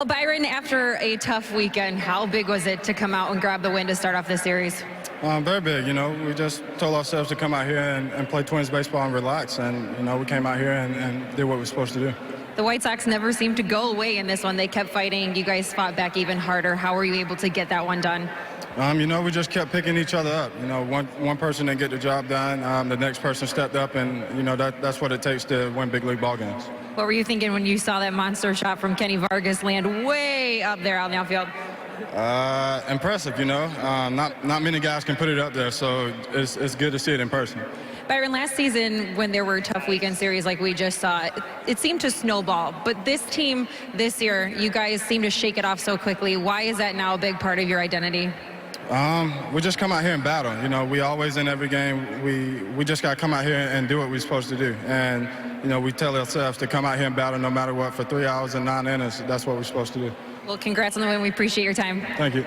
Well, Byron, after a tough weekend, how big was it to come out and grab the win to start off this series? Very big. We just told ourselves to come out here and play Twins baseball and relax. And, we came out here and did what we were supposed to do. The White Sox never seemed to go away in this one. They kept fighting. You guys fought back even harder. How were you able to get that one done? We just kept picking each other up. One person didn't get the job done. The next person stepped up, and, that's what it takes to win big league ball games. What were you thinking when you saw that monster shot from Kenny Vargas land way up there out in the outfield? Impressive, Not many guys can put it up there, so it's good to see it in person. Byron, last season when there were tough weekend series like we just saw, it seemed to snowball. But this team this year, you guys seem to shake it off so quickly. Why is that now a big part of your identity? We just come out here and battle. We always in every game. We just got to come out here and do what we're supposed to do. And, we tell ourselves to come out here and battle no matter what for 3 hours and 9 innings. That's what we're supposed to do. Well, congrats on the win. We appreciate your time. Thank you.